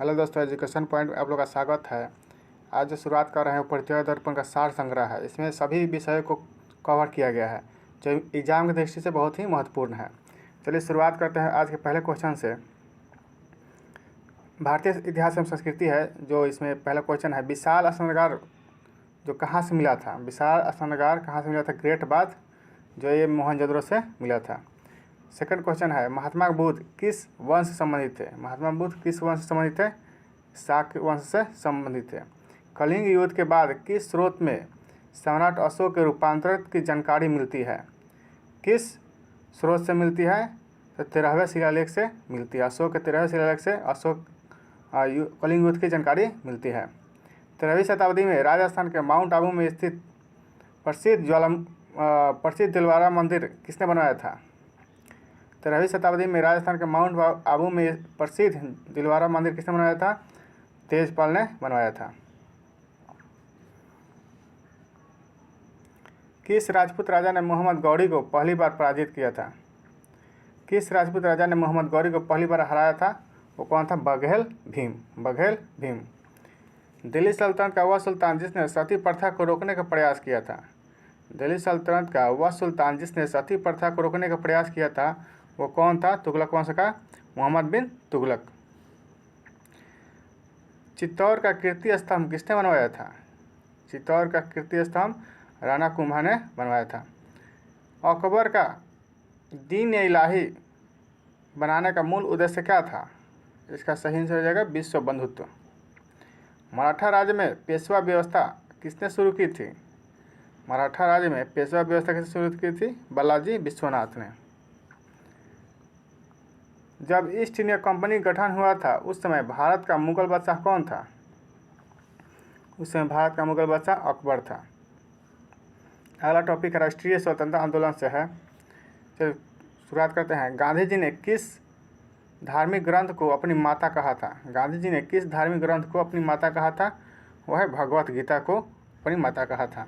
Hello दोस्तों, education point में आप लोग का स्वागत है। आज जो शुरुआत कर रहे हैं प्रतियोगी दर्पण का सार संग्रह है। इसमें सभी विषयों को कवर किया गया है जो एग्जाम की दृष्टि से बहुत ही महत्वपूर्ण है। चलिए शुरुआत करते हैं आज के पहले क्वेश्चन से। भारतीय इतिहास एवं संस्कृति है जो इसमें पहला क्वेश्चन है। विशाल स्नानागार जो कहाँ से मिला था? विशाल स्नानागार कहाँ से मिला था? ग्रेट बाथ जो ये मोहनजोदड़ो से मिला था। सेकंड क्वेश्चन है, महात्मा बुद्ध किस वंश से संबंधित थे? महात्मा बुद्ध किस वंश से संबंधित थे? शाक्य वंश से संबंधित थे। कलिंग युद्ध के बाद किस स्रोत में सम्राट अशोक के रूपांतरण की जानकारी मिलती है? किस स्रोत से मिलती है? तो 13वें शिलालेख से मिलती है। अशोक के 13वें शिलालेख से कलिंग युद्ध की जानकारी मिलती है। 13वीं शताब्दी में राजस्थान के माउंट आबू में स्थित प्रसिद्ध दिलवारा मंदिर किसने बनवाया था? 13वीं शताब्दी में राजस्थान के माउंट आबू में प्रसिद्ध दिलवारा मंदिर किसने बनवाया था? तेजपाल ने बनवाया था। किस राजपूत राजा ने मोहम्मद गौरी को पहली बार पराजित किया था? किस राजपूत राजा ने मोहम्मद गौरी को पहली बार हराया था? वो कौन था? बघेल भीम। बघेल भीम। दिल्ली सल्तनत का वह सुल्तान जिसने सती प्रथा को रोकने का प्रयास किया था। दिल्ली सल्तनत का वह सुल्तान जिसने सती प्रथा को रोकने का प्रयास किया था वो कौन था? तुगलक वंश का मोहम्मद बिन तुगलक। चित्तौड़ का कीर्ति स्तंभ किसने बनवाया था? चित्तौड़ का कीर्ति स्तंभ राणा कुंभा ने बनवाया था। अकबर का दीन इलाही बनाने का मूल उद्देश्य क्या था? इसका सही आंसर हो जाएगा विश्व बंधुत्व। मराठा राज्य में पेशवा व्यवस्था किसने शुरू की थी? मराठा राज्य में पेशवा व्यवस्था किसने शुरू की थी? बालाजी विश्वनाथ ने। जब ईस्ट इंडिया कंपनी गठन हुआ था उस समय भारत का मुगल बादशाह कौन था? उस समय भारत का मुगल बादशाह अकबर था। अगला टॉपिक राष्ट्रीय स्वतंत्रता आंदोलन से है। चलिए शुरुआत करते हैं। गांधी जी ने किस धार्मिक ग्रंथ को अपनी माता कहा था? गांधी जी ने किस धार्मिक ग्रंथ को अपनी माता कहा था? वह भगवत गीता को अपनी माता कहा था।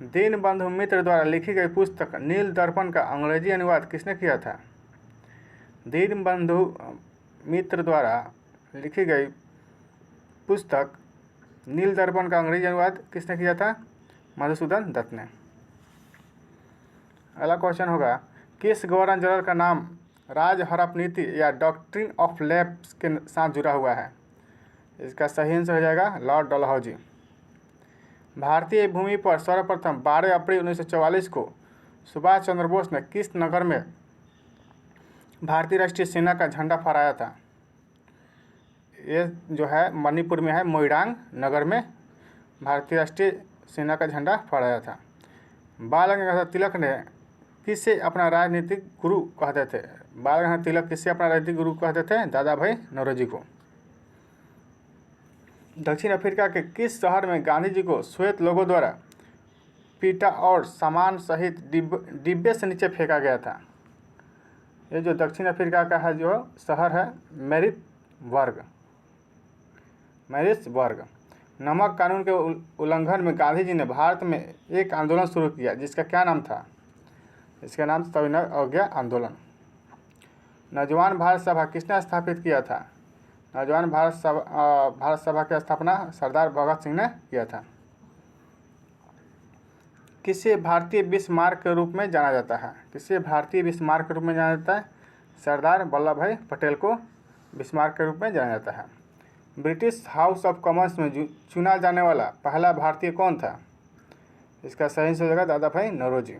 दीनबंधु मित्र द्वारा लिखी गई पुस्तक नील दर्पण का अंग्रेजी अनुवाद किसने किया था? दीनबंधु मित्र द्वारा लिखी गई पुस्तक नील दर्पण का अंग्रेजी अनुवाद किसने किया था? मधुसूदन दत्त ने। अगला क्वेश्चन होगा, किस गवर्नर जनरल का नाम राज हड़प नीति या डॉक्ट्रिन ऑफ लैप्स के साथ जुड़ा हुआ है? इसका सही आंसर हो जाएगा लॉर्ड डलहौजी। भारतीय भूमि पर सर्वप्रथम 12 अप्रैल 1944 को सुभाष चंद्र बोस ने किस नगर में भारतीय राष्ट्रीय सेना का झंडा फहराया था? ये जो है मणिपुर में है, मोइरांग नगर में भारतीय राष्ट्रीय सेना का झंडा फहराया था। बाल गंगाधर तिलक ने किसे अपना राजनीतिक गुरु कहते थे? बाल गंगाधर तिलक किसे अपना राजनीतिक गुरु कहते थे? दादा भाई नौरोजी को। दक्षिण अफ्रीका के किस शहर में गांधी जी को श्वेत लोगों द्वारा पीटा और सामान सहित डिब्बे से नीचे फेंका गया था? ये जो दक्षिण अफ्रीका का है जो शहर है मैरिट्सबर्ग। नमक कानून के उल्लंघन में गांधी जी ने भारत में एक आंदोलन शुरू किया जिसका क्या नाम था? इसका नाम सविनय अवज्ञा आंदोलन। नौजवान भारत सभा किसने स्थापित किया था? नौजवान भारत सभा की स्थापना सरदार भगत सिंह ने किया था। किसे भारतीय बिस्मार्क के रूप में जाना जाता है? किसे भारतीय बिस्मार्क के रूप में जाना जाता है? सरदार वल्लभ भाई पटेल को बिस्मार्क के रूप में जाना जाता है। ब्रिटिश हाउस ऑफ कॉमन्स में चुना जाने वाला पहला भारतीय कौन था? इसका सही आंसर हो जाएगा दादा भाई नौरोजी।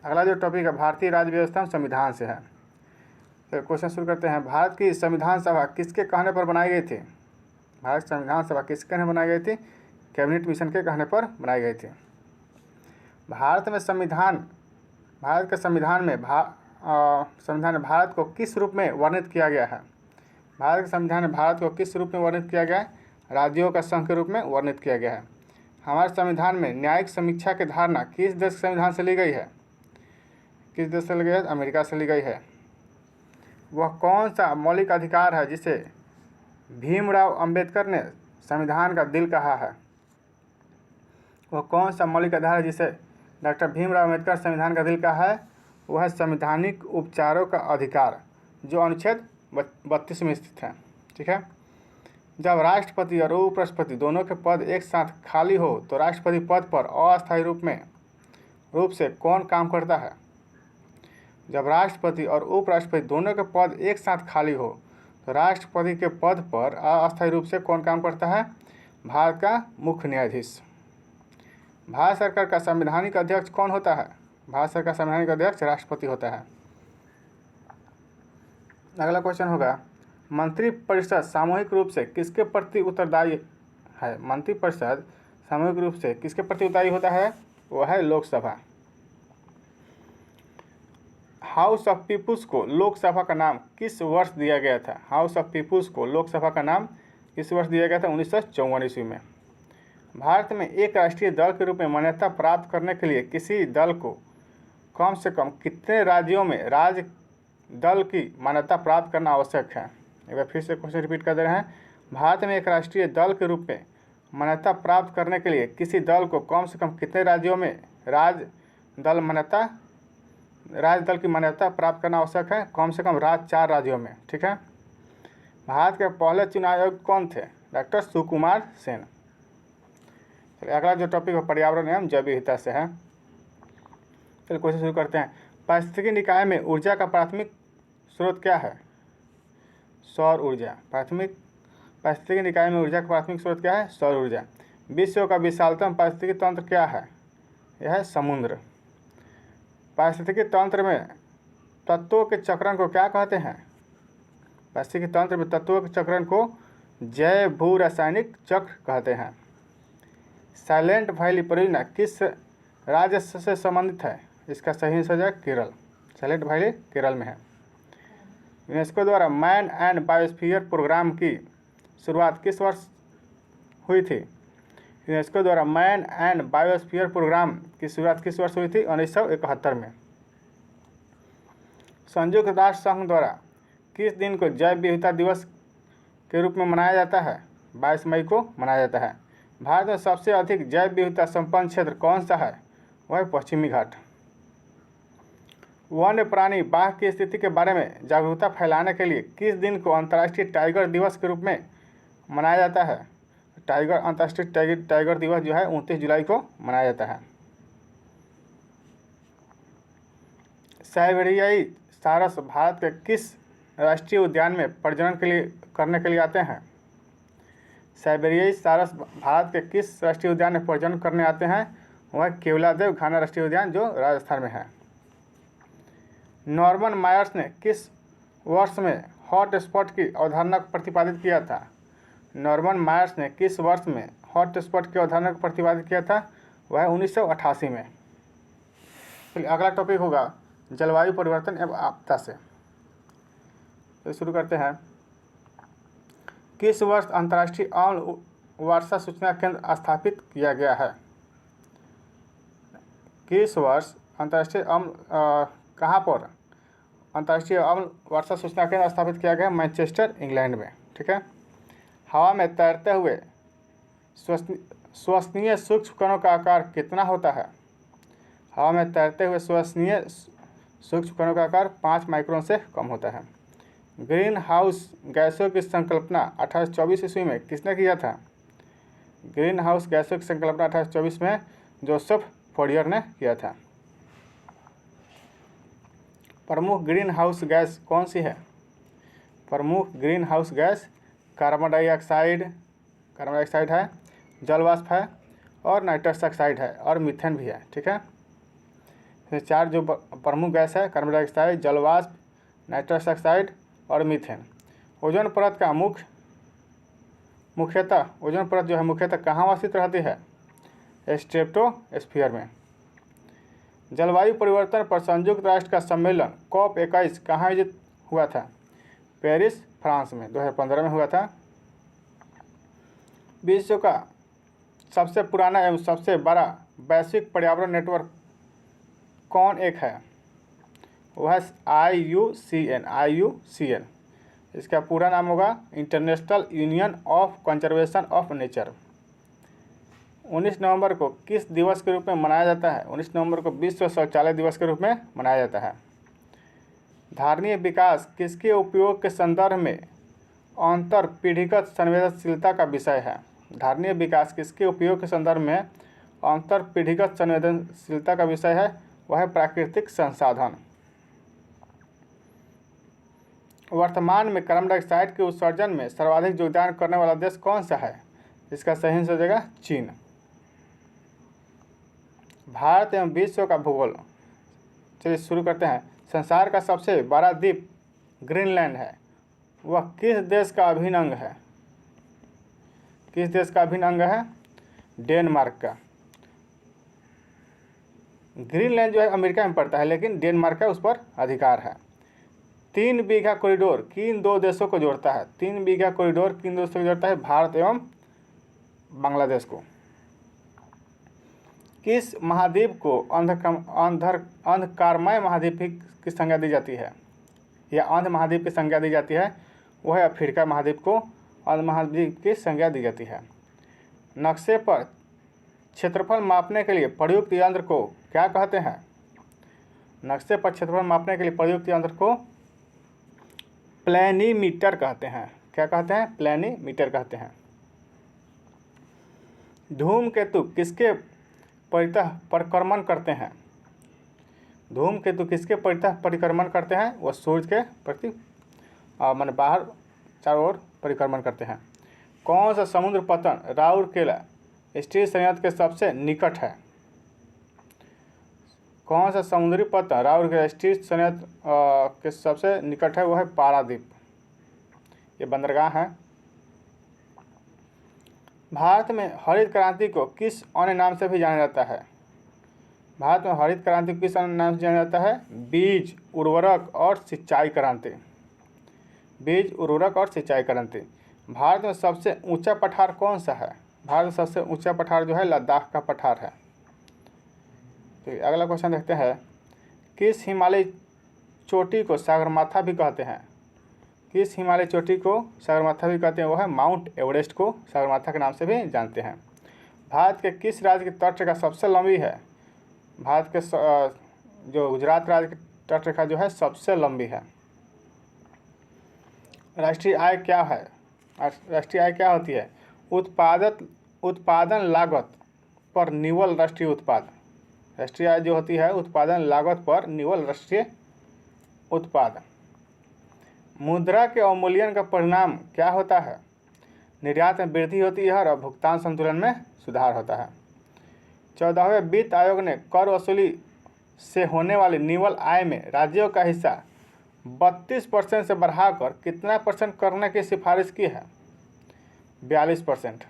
अगला जो टॉपिक है भारतीय राज्य व्यवस्था संविधान से है। तो क्वेश्चन शुरू करते हैं। भारत की संविधान सभा किसके कहने पर बनाई गई थी? भारत की संविधान सभा किसके कहने बनाई गई थी? कैबिनेट मिशन के कहने पर बनाई गई थी। भारत के संविधान में भारत को किस रूप में वर्णित किया गया है? भारत के संविधान में भारत को किस रूप में वर्णित किया गया है? राज्यों का संघ के रूप में वर्णित किया गया है। हमारे संविधान में न्यायिक समीक्षा की धारणा किस देश के संविधान से ली गई है? किस देश से ली गई है? अमेरिका से ली गई है। वह कौन सा मौलिक अधिकार है जिसे भीमराव अंबेडकर ने संविधान का दिल कहा है? वह कौन सा मौलिक अधिकार है जिसे डॉक्टर भीमराव अंबेडकर संविधान का दिल कहा है? वह संवैधानिक उपचारों का अधिकार जो अनुच्छेद 32 में स्थित है। ठीक है। जब राष्ट्रपति और उपराष्ट्रपति दोनों के पद एक साथ खाली हो तो राष्ट्रपति पद पर अस्थायी रूप से कौन काम करता है? जब राष्ट्रपति और उपराष्ट्रपति दोनों के पद एक साथ खाली हो तो राष्ट्रपति के पद पर अस्थायी रूप से कौन काम करता है? भारत का मुख्य न्यायाधीश। भारत सरकार का संवैधानिक अध्यक्ष कौन होता है? भारत सरकार का संवैधानिक अध्यक्ष राष्ट्रपति होता है। अगला क्वेश्चन होगा, मंत्रिपरिषद सामूहिक रूप से किसके प्रति उत्तरदायी है? मंत्रिपरिषद सामूहिक रूप से किसके प्रति उत्तरदायी होता है? वो है लोकसभा। हाउस ऑफ पीपुल्स को लोकसभा का नाम किस वर्ष दिया गया था? हाउस ऑफ पीपुल्स को लोकसभा का नाम किस वर्ष दिया गया था? 1954 ईस्वी में। भारत में एक राष्ट्रीय दल के रूप में मान्यता प्राप्त करने के लिए किसी दल को कम से कम कितने राज्यों में राज्य दल की मान्यता प्राप्त करना आवश्यक है? एक बार फिर से क्वेश्चन रिपीट कर दे रहे हैं। भारत में एक राष्ट्रीय दल के रूप में मान्यता प्राप्त करने के लिए किसी दल को कम से कम कितने राज्यों में राज्य दल की मान्यता प्राप्त करना आवश्यक है? कम से कम 4 राज्यों में। ठीक है। भारत के पहले चुनाव आयुक्त कौन थे? डॉक्टर सुकुमार सेन। अगला जो टॉपिक है पर्यावरण एवं जैव विविधता से है। चलिए क्वेश्चन शुरू करते हैं। पारिस्थितिकी निकाय में ऊर्जा का प्राथमिक स्रोत क्या है? सौर ऊर्जा। पारिस्थितिकी निकाय में ऊर्जा का प्राथमिक स्रोत क्या है? सौर ऊर्जा। विश्व का विशालतम पारिस्थितिकी तंत्र क्या है? यह है समुद्र। पारिस्थितिकी तंत्र में तत्वों के चक्रण को क्या कहते हैं? पारिस्थितिकी तंत्र में तत्वों के चक्रण को जैव भू रासायनिक चक्र कहते हैं। साइलेंट वैली परियोजना किस राज्य से संबंधित है? इसका सही आंसर है केरल। साइलेंट वैली केरल में है। यूनेस्को द्वारा मैन एंड बायोस्फीयर प्रोग्राम की शुरुआत किस वर्ष हुई थी? यूनेस्को द्वारा मैन एंड बायोस्फीयर प्रोग्राम की शुरुआत किस वर्ष हुई थी? 1971 में। संयुक्त राष्ट्र संघ द्वारा किस दिन को जैव विविधता दिवस के रूप में मनाया जाता है? 22 मई को मनाया जाता है। भारत में सबसे अधिक जैव विविधता संपन्न क्षेत्र कौन सा है? वह पश्चिमी घाट। वन्य प्राणी बाघ की स्थिति के बारे में जागरूकता फैलाने के लिए किस दिन को अंतर्राष्ट्रीय टाइगर दिवस के रूप में मनाया जाता है? अंतर्राष्ट्रीय टाइगर दिवस जो है 29 जुलाई को मनाया जाता है। साइबेरियाई सारस भारत के किस राष्ट्रीय उद्यान में प्रजनन करने के लिए आते हैं? साइबेरियाई सारस भारत के किस राष्ट्रीय उद्यान में प्रजनन करने आते हैं? वह केवलादेव घाना राष्ट्रीय उद्यान जो राजस्थान में है। नॉर्मन मायर्स ने किस वर्ष में हॉट स्पॉट की अवधारणा को प्रतिपादित किया था? नॉर्मन मायर्स ने किस वर्ष में हॉट स्पॉट की अवधारणा को प्रतिपादित किया था? वह 1988 में। चलिए अगला टॉपिक होगा जलवायु परिवर्तन एवं आपदा से। तो शुरू करते हैं। किस वर्ष अंतर्राष्ट्रीय अम्ल वर्षा सूचना केंद्र स्थापित किया गया है? किस वर्ष अंतर्राष्ट्रीय कहाँ पर अंतर्राष्ट्रीय अम्ल वर्षा सूचना केंद्र स्थापित किया गया? मैनचेस्टर इंग्लैंड में। ठीक है। हवा में तैरते हुए श्वसनीय सूक्ष्म कणों का आकार कितना होता है? हवा में तैरते हुए श्वसनीय सूक्ष्म कणों का आकार 5 माइक्रोन से कम होता है। ग्रीन हाउस गैसों की संकल्पना 1824 ईस्वी में किसने किया था? ग्रीन हाउस गैसों की संकल्पना 1824 में जोसेफ फोरियर ने किया था। प्रमुख ग्रीन हाउस गैस कौन सी है? प्रमुख green house gas carbon dioxide है, जल वाष्प है और नाइट्रस ऑक्साइड है और मीथेन भी है। ठीक है। ये 4 जो प्रमुख गैस है कार्बन डाइऑक्साइड, जल वाष्प, नाइट्रस ऑक्साइड और मीथेन। ओजोन परत का मुख्यतः कहाँ स्थित रहती है? स्ट्रेटोस्फीयर में। जलवायु परिवर्तन पर संयुक्त राष्ट्र का सम्मेलन COP21 कहाँ आयोजित हुआ था? पेरिस फ्रांस में 2015 में हुआ था। विश्व का सबसे पुराना एवं सबसे बड़ा वैश्विक पर्यावरण नेटवर्क कौन एक है? वह IUCN। इसका पूरा नाम होगा international union of conservation of nature. 19 नवंबर को किस दिवस के रूप में मनाया जाता है? 19 नवंबर को विश्व शौचालय दिवस के रूप में मनाया जाता है। धारणीय विकास किसके उपयोग के संदर्भ में अंतर पीढ़ीगत संवेदनशीलता का विषय है। धारणीय विकास किसके उपयोग के संदर्भ में अंतर पीढ़ीगत संवेदनशीलता का विषय है? वह है प्राकृतिक संसाधन। वर्तमान में कार्बन डाइऑक्साइड के उत्सर्जन में सर्वाधिक योगदान करने वाला देश कौन सा है? इसका सही आंसर हो जाएगा चीन। भारत एवं विश्व का भूगोल। चलिए शुरू करते हैं। संसार का सबसे बड़ा द्वीप ग्रीनलैंड है। वह किस देश का अभिन्न अंग है? किस देश का अभिन्न अंग है? डेनमार्क का। ग्रीनलैंड जो है अमेरिका में पड़ता है, लेकिन डेनमार्क का उस पर अधिकार है। 3 बीघा कॉरिडोर किन 2 देशों को जोड़ता है? 3 बीघा कॉरिडोर किन 2 देशों को जोड़ता है? भारत एवं बांग्लादेश को। किस महाद्वीप को अंधकारमय महाद्वीप की संज्ञा दी जाती है या अंध महाद्वीप की संज्ञा दी जाती है? वह है अफ्रीका महाद्वीप को अंध महाद्वीप की संज्ञा दी जाती है। नक्शे पर क्षेत्रफल मापने के लिए प्रयुक्त यंत्र को क्या कहते हैं? नक्शे पर क्षेत्रफल मापने के लिए प्रयुक्त यंत्र को प्लेनीमीटर कहते हैं। क्या कहते हैं? प्लेनीमीटर कहते हैं। धूमकेतु किसके परितः परिक्रमण करते हैं? धूमकेतु किसके परितः परिक्रमण करते हैं? वह सूर्य के प्रति माने बाहर चारों ओर परिक्रमण करते हैं। कौन सा समुद्र पतन राउरकेला स्टील संयंत्र के सबसे निकट है? कौन सा समुद्री पतन राउरकेला स्टील संयंत्र के सबसे निकट है? वह है पारादीप। ये बंदरगाह है। भारत में हरित क्रांति को किस अन्य नाम से भी जाना जाता है? भारत में हरित क्रांति को किस अन्य नाम से जाना जाता है? बीज, उर्वरक और सिंचाई क्रांति। बीज, उर्वरक और सिंचाई क्रांति। भारत में सबसे ऊंचा पठार कौन सा है? भारत में सबसे ऊंचा पठार जो है लद्दाख का पठार है। तो अगला क्वेश्चन देखते हैं। किस हिमालय चोटी को सागरमाथा भी कहते हैं? किस हिमालय चोटी को सागरमाथा भी कहते हैं? वो है माउंट एवरेस्ट को सागरमाथा के नाम से भी जानते हैं। भारत के किस राज्य की तटरेखा सबसे लंबी है? भारत के जो गुजरात राज्य की तटरेखा जो है सबसे लंबी है। राष्ट्रीय आय क्या है? राष्ट्रीय आय क्या होती है? उत्पादन लागत पर निव्वल राष्ट्रीय उत्पाद। राष्ट्रीय आय जो होती है उत्पादन लागत पर निव्वल राष्ट्रीय उत्पाद। मुद्रा के अवमूल्यन का परिणाम क्या होता है? निर्यात में वृद्धि होती है और भुगतान संतुलन में सुधार होता है। 14वें वित्त आयोग ने कर वसूली से होने वाली निव्वल आय में राज्यों का हिस्सा 32% से बढ़ाकर कितना % करने की सिफारिश की है? 42%।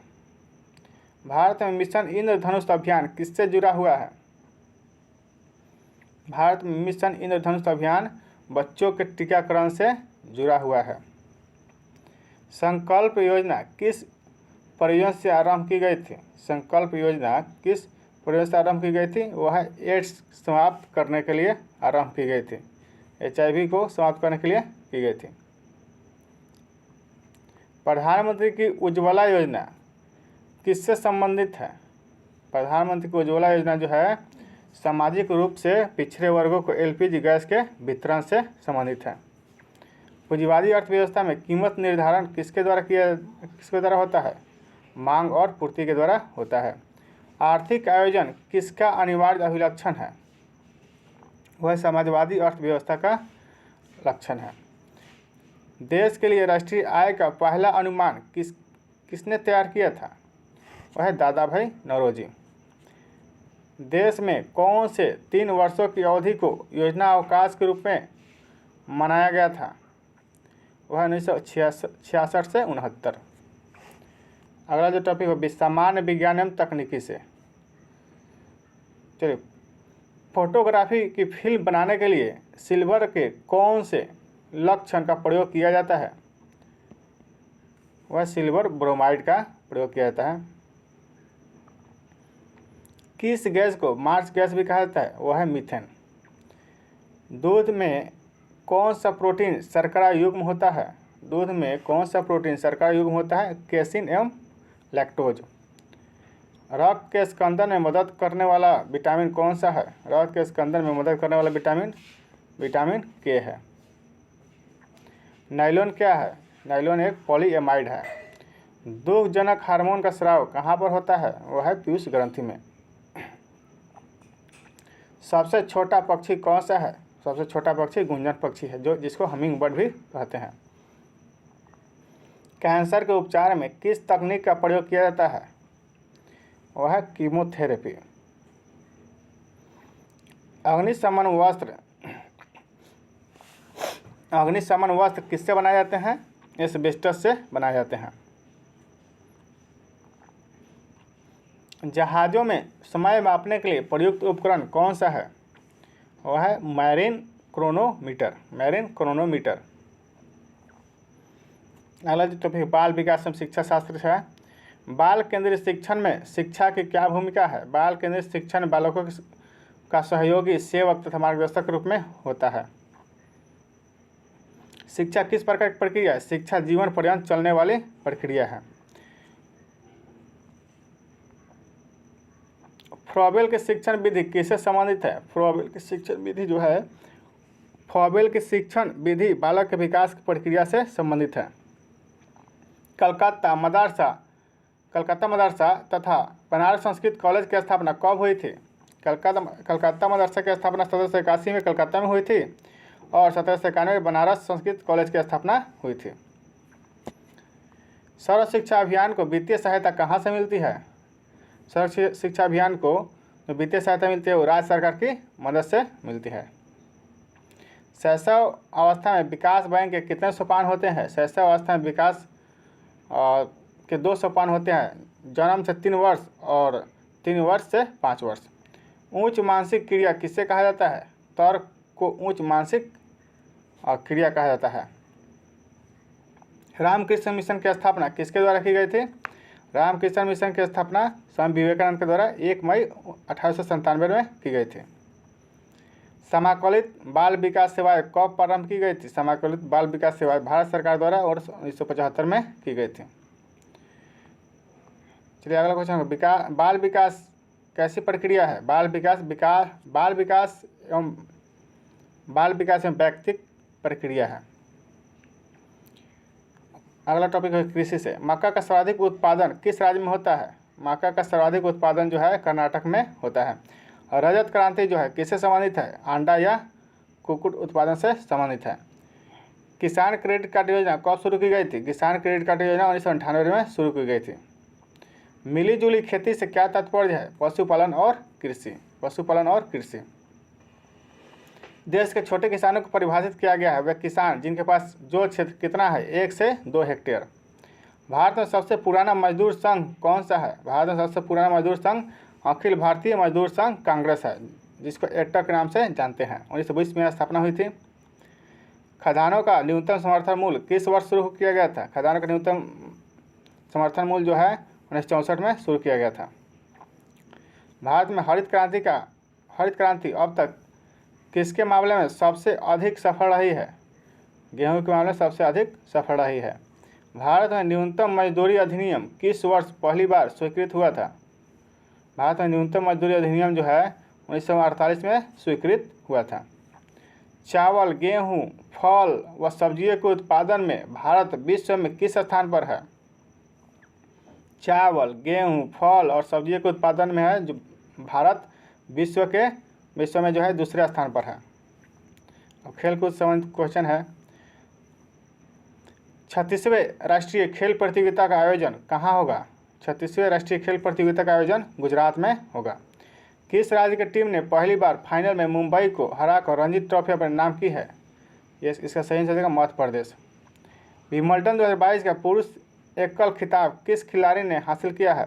भारत में मिशन इंद्रधनुष अभियान किससे जुड़ा हुआ है? भारत में मिशन इंद्रधनुष अभियान बच्चों के टीकाकरण से जुड़ा हुआ है। संकल्प योजना किस परियोजना से आरंभ की गई थी? संकल्प योजना किस परियोजना से आरंभ की गई थी? वह है एड्स समाप्त करने के लिए आरंभ की गई थी। HIV को समाप्त करने के लिए की गई थी। प्रधानमंत्री की उज्ज्वला योजना किससे संबंधित है? प्रधानमंत्री की उज्ज्वला योजना जो है सामाजिक रूप से पिछड़े वर्गों को LPG गैस के वितरण से संबंधित है। पूंजीवादी अर्थव्यवस्था में कीमत निर्धारण किसके द्वारा होता है? मांग और पूर्ति के द्वारा होता है। आर्थिक आयोजन किसका अनिवार्य अभिलक्षण है? वह समाजवादी अर्थव्यवस्था का लक्षण है। देश के लिए राष्ट्रीय आय का पहला अनुमान किसने तैयार किया था? वह है दादा भाई नौरोजी। देश में कौन से 3 वर्षों की अवधि को योजना अवकाश के रूप में मनाया गया था? वह 1966 से 69। अगला जो टॉपिक है सामान्य विज्ञान एवं तकनीकी से। चलिए, फोटोग्राफी की फिल्म बनाने के लिए सिल्वर के कौन से लक्षण का प्रयोग किया जाता है? वह सिल्वर ब्रोमाइड का प्रयोग किया जाता है। किस गैस को मार्स गैस भी कहा जाता है? वह है मीथेन। दूध में कौन सा प्रोटीन शर्करा युग्म होता है? दूध में कौन सा प्रोटीन शर्करा युग्म होता है? कैसिन एवं लैक्टोज। रक्त के स्कंदन में मदद करने वाला विटामिन कौन सा है? रक्त के स्कंदन में मदद करने वाला विटामिन के है। नायलॉन क्या है? नाइलोन एक पॉलीएमाइड है। दुखजनक हार्मोन का स्राव कहाँ पर होता है? वह है पीयूष ग्रंथि में। सबसे छोटा पक्षी कौन सा है? सबसे छोटा पक्षी गुंजन पक्षी है, जो जिसको हमिंग बर्ड भी कहते हैं। कैंसर के उपचार में किस तकनीक का प्रयोग किया जाता है? वह है कीमोथेरेपी। अग्निशमन वस्त्र किससे बनाए जाते हैं? एस्बेस्टस से बनाए जाते हैं। जहाज़ों में समय मापने के लिए प्रयुक्त उपकरण कौन सा है? वह है मैरीन क्रोनोमीटर। अगला जो टॉपिक बाल विकास एवं शिक्षा शास्त्र है। बाल केंद्रित शिक्षण में शिक्षा की क्या भूमिका है? बाल केंद्रित शिक्षण बालकों का सहयोगी, सेवक तथा मार्गदर्शक के रूप में होता है। शिक्षा किस प्रकार की प्रक्रिया है? शिक्षा जीवन पर्यंत चलने वाली प्रक्रिया है। फ्रॉबेल की शिक्षण विधि किससे संबंधित है? फ्रॉबेल की शिक्षण विधि जो है, फ्रॉबेल की शिक्षण विधि बालक के विकास की प्रक्रिया से संबंधित है। कलकत्ता मदरसा तथा बनारस संस्कृत कॉलेज की स्थापना कब हुई थी? कलकत्ता मदरसा की स्थापना 1781 में कलकत्ता में हुई थी और 1791 में बनारस संस्कृत कॉलेज की स्थापना हुई थी। सर्व शिक्षा अभियान को वित्तीय सहायता कहाँ से मिलती है? सर्व शिक्षा अभियान को जो वित्तीय सहायता मिलती है वो राज्य सरकार की मदद से मिलती है। शैशव अवस्था में विकास बैंक के कितने सोपान होते हैं? शैशव अवस्था में विकास के 2 सोपान होते हैं, जन्म से 3 वर्ष और 3 वर्ष से 5 वर्ष। उच्च मानसिक क्रिया किससे कहा जाता है? तर्क को उच्च मानसिक क्रिया कहा जाता है। रामकृष्ण मिशन की स्थापना किसके द्वारा की गई थी? रामकृष्ण मिशन की स्थापना स्वामी विवेकानंद के द्वारा 1 मई 1897 में की गई थी। समाकलित बाल विकास सेवाएं कब प्रारंभ की गई थी? समाकलित बाल विकास सेवाएं भारत सरकार द्वारा वर्ष 1975 में की गई थी। चलिए अगला क्वेश्चन, बाल विकास कैसी प्रक्रिया है? बाल विकास एवं व्यक्तिक प्रक्रिया है। अगला टॉपिक है कृषि से। मक्का का सर्वाधिक उत्पादन किस राज्य में होता है? मक्का का सर्वाधिक उत्पादन जो है कर्नाटक में होता है। और रजत क्रांति जो है किससे संबंधित है? अंडा या कुक्कुट उत्पादन से संबंधित है। किसान क्रेडिट कार्ड योजना कब शुरू की गई थी? किसान क्रेडिट कार्ड योजना 1998 में शुरू की गई थी। मिली जुली खेती से क्या तात्पर्य है? पशुपालन और कृषि। देश के छोटे किसानों को परिभाषित किया गया है, वे किसान जिनके पास जो क्षेत्र कितना है 1 से 2 हेक्टेयर। भारत में सबसे पुराना मजदूर संघ कौन सा है? भारत में सबसे पुराना मजदूर संघ अखिल भारतीय मजदूर संघ कांग्रेस है, जिसको एट्टा के नाम से जानते हैं। 1920 में स्थापना हुई थी। खदानों का न्यूनतम समर्थन मूल्य किस वर्ष शुरू किया गया था? खदानों का न्यूनतम समर्थन मूल्य जो है 1964 में शुरू किया गया था। भारत में हरित क्रांति अब तक किसके मामले में सबसे अधिक सफल रही है? गेहूं के मामले में सबसे अधिक सफल रही है। भारत में न्यूनतम मजदूरी अधिनियम किस वर्ष पहली बार स्वीकृत हुआ था? भारत में न्यूनतम मजदूरी अधिनियम जो है 1948 में स्वीकृत हुआ था। चावल, गेहूं, फल व सब्जियों के उत्पादन में भारत विश्व में किस स्थान पर है? चावल, गेहूं, फल और सब्जियों के उत्पादन में है जो भारत विश्व में जो है दूसरे स्थान पर है। अब खेलकूद संबंधित क्वेश्चन है। 36वें राष्ट्रीय खेल प्रतियोगिता का आयोजन कहाँ होगा? 36वें राष्ट्रीय खेल प्रतियोगिता का आयोजन गुजरात में होगा। किस राज्य की टीम ने पहली बार फाइनल में मुंबई को हराकर रणजी ट्रॉफी अपने नाम की है? इसका सही आंसर देगा मध्य प्रदेश। विंबलडन 2022 का पुरुष एकल खिताब किस खिलाड़ी ने हासिल किया है?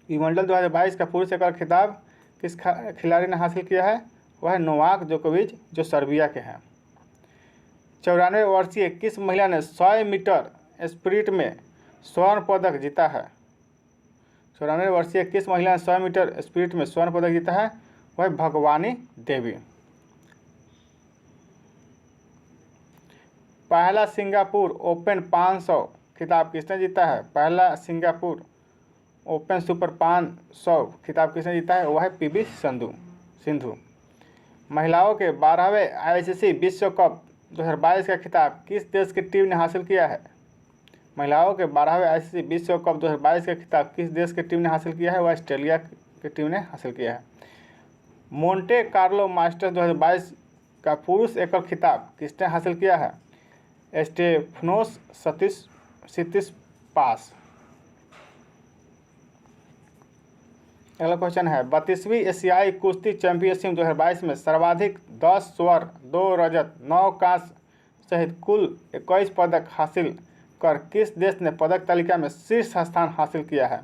विंबलडन 2022 का पुरुष एकल खिताब किस खिलाड़ी ने हासिल किया है? वह है नोवाक जोकोविच, जो सर्बिया के हैं। 94 वर्षीय किस महिला ने 100 मीटर स्प्रिंट में स्वर्ण पदक जीता है? 94 वर्षीय किस महिला ने 100 मीटर स्प्रिंट में स्वर्ण पदक जीता है? वह भगवानी देवी। पहला सिंगापुर ओपन 500 खिताब किसने जीता है? पहला सिंगापुर ओपन सुपर 500 खिताब किसने जीता है? वह है पीवी सिंधु। महिलाओं के 12वें आईसीसी विश्व कप 2022 का खिताब किस देश की टीम ने हासिल किया है? महिलाओं के 12वें आईसीसी विश्व कप 2022 का खिताब किस देश की टीम ने हासिल किया है? वह ऑस्ट्रेलिया की टीम ने हासिल किया है। मोंटे कार्लो मास्टर्स 2022 का पुरुष एकल खिताब किसने हासिल किया है? स्टेफनोस सितिपास। अगला क्वेश्चन है 32वीं एशियाई कुश्ती चैंपियनशिप 2022 में सर्वाधिक 10 स्वर्ण, 2 रजत, 9 कांस्य सहित कुल 21 पदक हासिल कर किस देश ने पदक तालिका में शीर्ष स्थान हासिल किया है?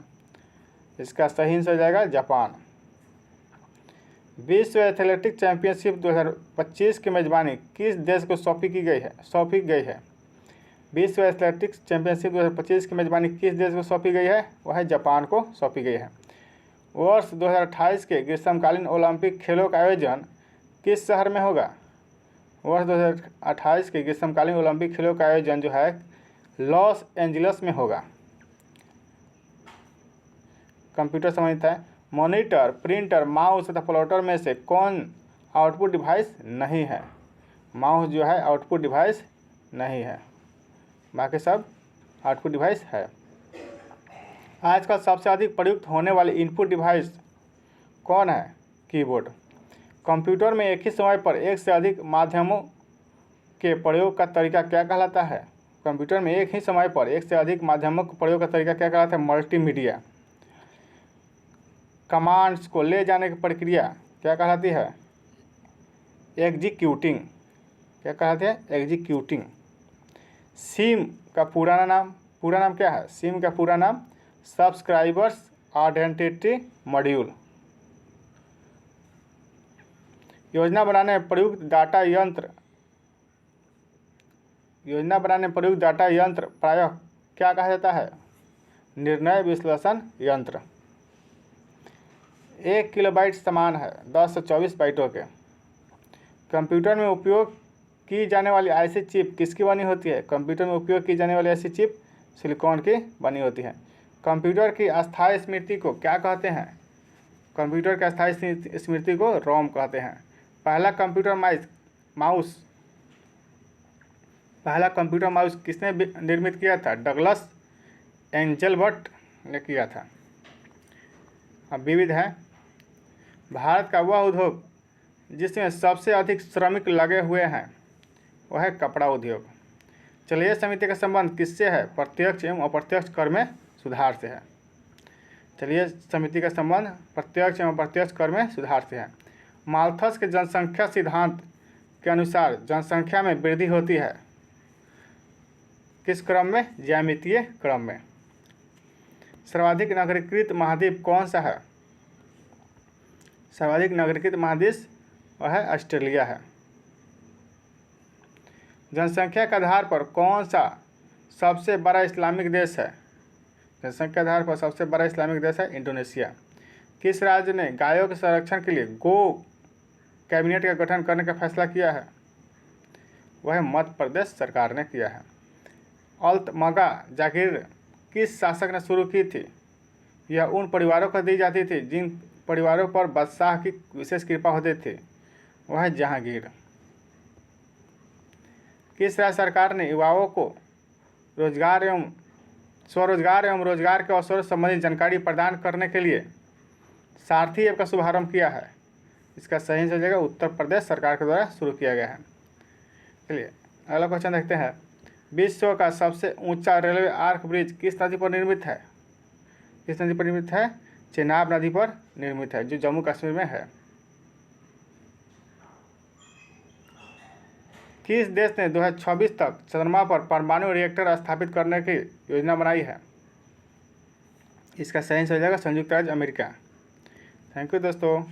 इसका सही आंसर हो जाएगा जापान। विश्व एथलेटिक्स चैंपियनशिप 2025 की मेजबानी किस देश को सौंपी गई है? विश्व एथलेटिक्स चैंपियनशिप 2025 की मेजबानी किस देश को सौंपी गई है? वह जापान को सौंपी गई है। वर्ष 2028 के ग्रीष्मकालीन ओलंपिक खेलों का आयोजन किस शहर में होगा? वर्ष 2028 के ग्रीष्मकालीन ओलंपिक खेलों का आयोजन जो है लॉस एंजलिस में होगा। कंप्यूटर संबंधित है। मॉनिटर, प्रिंटर, माउस तथा प्लॉटर में से कौन आउटपुट डिवाइस नहीं है? माउस जो है आउटपुट डिवाइस नहीं है, बाकी सब आउटपुट डिवाइस है। आजकल सबसे अधिक प्रयुक्त होने वाली इनपुट डिवाइस कौन है? कीबोर्ड। कंप्यूटर में एक ही समय पर एक से अधिक माध्यमों के प्रयोग का तरीका क्या कहलाता है? कंप्यूटर में एक ही समय पर एक से अधिक माध्यमों के प्रयोग का तरीका क्या कहलाता है? मल्टीमीडिया। कमांड्स को ले जाने की प्रक्रिया क्या कहलाती है? एग्जीक्यूटिंग। क्या कहलाती है? एग्जीक्यूटिंग। सिम का पूरा नाम क्या है? सिम का पूरा नाम सब्सक्राइबर्स आइडेंटिटी मॉड्यूल। योजना बनाने में प्रयुक्त डाटा यंत्र प्रायः क्या कहा जाता है? निर्णय विश्लेषण यंत्र। 1 किलोबाइट समान है 10 से 24 बाइटों के। कंप्यूटर में उपयोग की जाने वाली ऐसी चिप किसकी बनी होती है? कंप्यूटर में उपयोग की जाने वाली ऐसी चिप सिलिकॉन की बनी होती है। कंप्यूटर की अस्थायी स्मृति को क्या कहते हैं? कंप्यूटर की अस्थायी स्मृति को रोम कहते हैं। पहला कंप्यूटर माउस किसने निर्मित किया था? डगलस एंजेलबर्ट ने किया था। अब विविध है। भारत का वह उद्योग जिसमें सबसे अधिक श्रमिक लगे हुए हैं वह है कपड़ा उद्योग। चलिए समिति का संबंध किससे है? प्रत्यक्ष एवं अप्रत्यक्ष कर में सुधार से है। चलिए समिति का संबंध प्रत्यक्ष एवं अप्रत्यक्ष कर में सुधार से है। माल्थस के जनसंख्या सिद्धांत के अनुसार जनसंख्या में वृद्धि होती है किस क्रम में? ज्यामितीय क्रम में। सर्वाधिक नगरीकृत महाद्वीप कौन सा है? सर्वाधिक नगरीकृत महादेश वह है ऑस्ट्रेलिया है। जनसंख्या के आधार पर कौन सा सबसे बड़ा इस्लामिक देश है? जनसंख्या के आधार पर सबसे बड़ा इस्लामिक देश है इंडोनेशिया। किस राज्य ने गायों के संरक्षण के लिए गो कैबिनेट का गठन करने का फैसला किया है? वह मध्य प्रदेश सरकार ने किया है। अल्तमगा जागीर किस शासक ने शुरू की थी? यह उन परिवारों को दी जाती थी जिन परिवारों पर बादशाह की विशेष कृपा होती थी, वह है जहांगीर। किस राज्य सरकार ने युवाओं को स्वरोजगार एवं रोजगार के अवसरों से संबंधित जानकारी प्रदान करने के लिए सारथी ऐप का शुभारंभ किया है? इसका सही हो जाएगा उत्तर प्रदेश सरकार के द्वारा शुरू किया गया है। चलिए अगला क्वेश्चन देखते हैं। विश्व का सबसे ऊंचा रेलवे आर्क ब्रिज किस नदी पर निर्मित है? किस नदी पर निर्मित है? चेनाब नदी पर निर्मित है जो जम्मू कश्मीर में है। किस देश ने 2026 तक चंद्रमा पर परमाणु रिएक्टर स्थापित करने की योजना बनाई है? इसका सही हो जाएगा संयुक्त राज्य अमेरिका। थैंक यू दोस्तों।